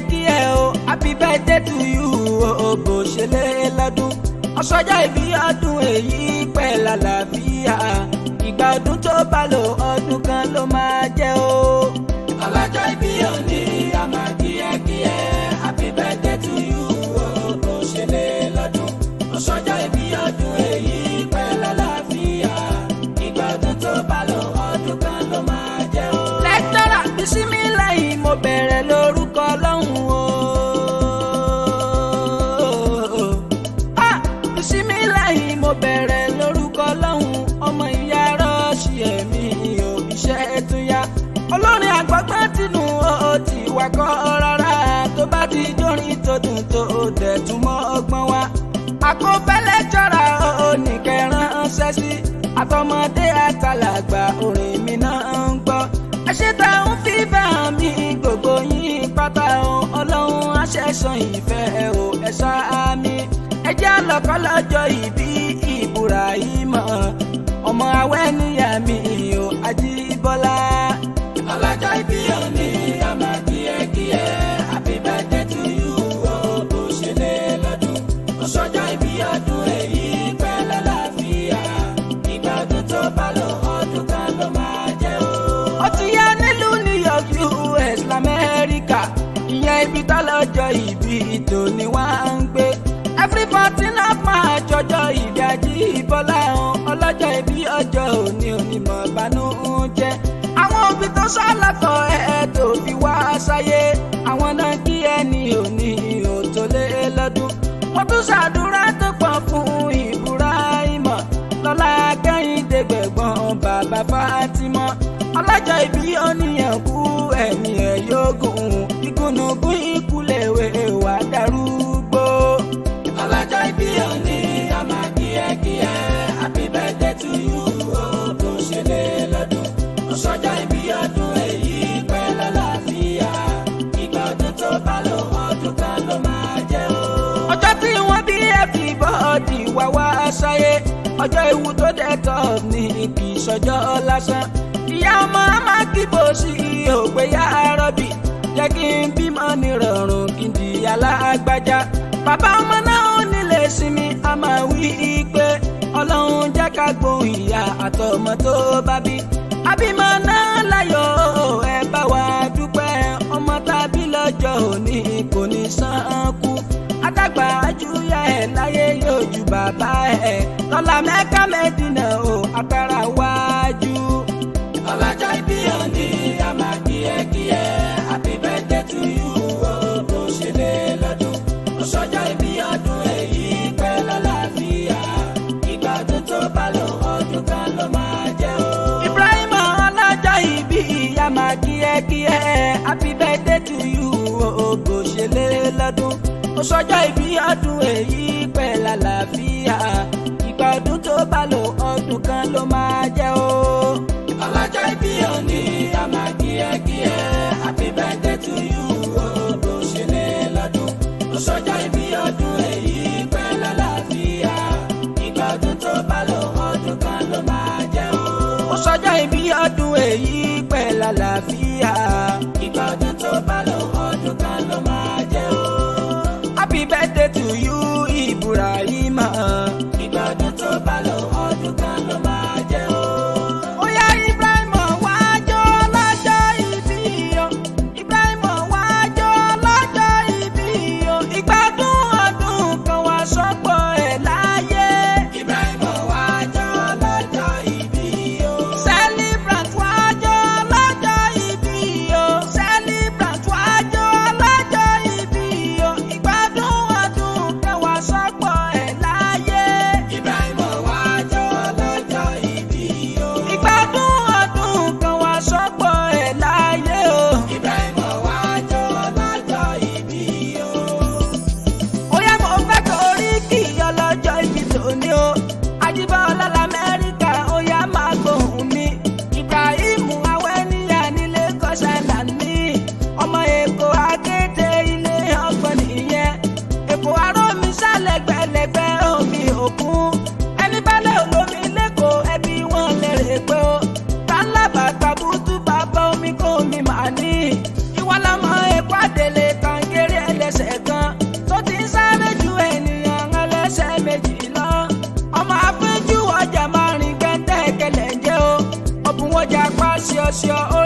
kí ẹ o happy birthday to you o bó ṣe lé lọ́dún ọ̀ṣọ́jà ìbí ọdún èyí pẹ́ lálàáfíà ìgbà ọdún tó bá lò ọdún kan ló máa jẹ́ o. ọlọ́jọ́ ìbí òní a máa kí ẹ happy birthday to you o bó ṣe lé lọ́dún ọ̀ṣọ́jà ìbí ọdún èyí pẹ́ lálàáfíà ìgbà ọdún tó bá lò ọdún kan ló máa jẹ́ o. lẹ́tọ́rà bísímíláì mo bẹ̀rẹ̀ lórúkọ Ọlọ́run o. bísímíláì mo bẹ̀rẹ̀ lórúkọ Ọlọ́run ọmọ ìyá rọ́ọ̀ṣì ẹ̀mí ò iṣẹ́ tún yá. olórin àgbọ̀gbọ́n tínú ó ti wà kọ́ rárá tó bá ti jórin tó dùn tó dẹ̀ tún mọ́ ọgbọ́n wá. àkófẹ́lẹ́ jọra ó ní kẹránṣẹ́ sí àtọmọdé àtàlàgbà orin mi náà ń gbọ́. ẹ ṣe tá ń fífẹ́ hàn mí gbogbo yín pátá o Ọlọ́run aṣẹ́sàn ìfẹ́ o ẹ ṣáá mi. ẹ jẹ́ àlọ́kọ́ lọ́jọ́ ìbí Ibrahim ọmọ awẹ́ níyà mi o Ajíbọ́lá. ọlọ́jọ́ ìbí òní a máa kí ẹ happy birthday to you o bó ṣe lé lọ́dún ọ̀ṣọ́jà ìbí ọdún èyí pẹ́ lálàáfíà ìgbà ọdún tó bá lò ọdún kan ló máa jẹ́ o. ó ti yá nílùú New York US lamẹ́ríkà ìyẹn ibi tọ́lọ́jọ́ ìbí tòní wá ń gbé. every 14 of March ọjọ́ ìbí Ajíbọ́lá ọlọ́jọ́ ìbí ọjọ́ òní onímọ̀ ìbànújẹ́. àwọn òbí tó ṣàlàkọ̀ ẹ̀ tó fi wá sáyé àwọn náà kí ẹni òní ò tó lé lọ́dún. wọ́n tún ṣàdúrà tó pọ̀ fún Ibrahim lọ́lá Kẹ́hìndé gbẹ̀gbọ́n bàbá Fátímọ̀. ọlọ́jọ́ ìbí oníyàn kú ẹ̀mí ẹ̀ yóò gùn ìgúnnugún ìkúlẹ̀wé wà darúgbó. ọlọ́jọ́ ìbí òní a máa kí ẹ happy birthday to you o bó ṣe lé lọ́dún ọ̀ṣọ́jà ìbí ọdún èyí pẹ́ lálàáfíà ìgbà ọdún tó bá lò ọdún kan ló máa jẹ́ o. ọjọ́ tí wọ́n bí everybody wá wá sáyé ọjọ́ ìwú tó dẹ̀ tọ́ ní kì í ṣọjọ́ lásán. ìyá ọmọ amákìbò sí ògbéyà rọ́bì jẹ́ kí n bímọ nírọ̀rùn kí n di alágbájá. bàbá ọmọ náà ò nílé sinmi a máa wí pé Ọlọ́run jẹ́ ká gbóhùn ìyá àtọmọ tó bá bí. àbímọ náà láyọ̀ ẹ bá wa dúpẹ́ ọmọ tàbí lọ́jọ́ òní kò ní sàn kú. àdàgbà àjúyà ẹ̀ láyé yóò ju bàbá ẹ̀ lọ́la Mẹ́kà Mẹ́dínà o àtàrà wájú. ọlọ́jọ́ ìbí òní a máa kí ẹ happy birthday to you o bó ṣe lé lọ́dún ọ̀ṣọ́jà ìbí ọdún èyí pẹ́ lálàáfíà ìgbà ọdún tó bá lò ọdún kan ló máa jẹ́ o. Ibrahim ọlọ́jọ́ ìbí a máa kí ẹ happy birthday to you o bó ṣe lé lọ́dún ọ̀ṣọ́jà ìbí ọdún èyí pẹ́ lálàáfíà ìgbà ọdún tó bá lò ọdún kan ló máa jẹ́ o. ọlọ́jọ́ ìbí òní a máa kí ẹ happy birthday to you o bó ṣe lé lọ́dún ọ̀ṣọ́jà ìbí ọdún èyí pẹ́ lálàáfíà ìgbà ọdún tó bá lò ọdún kan ló máa jẹ́ o. ọ̀ṣọ́jà ìbí ọdún èyí pẹ́ lálàáfíà ìgbà ọdún tó bá lò ọdún kan ló máa jẹ́ o. happy birthday to you Ibrahim ìgbà ọdún tó bá lò ọdún kan ló máa jẹ́ o. ṣe ọ́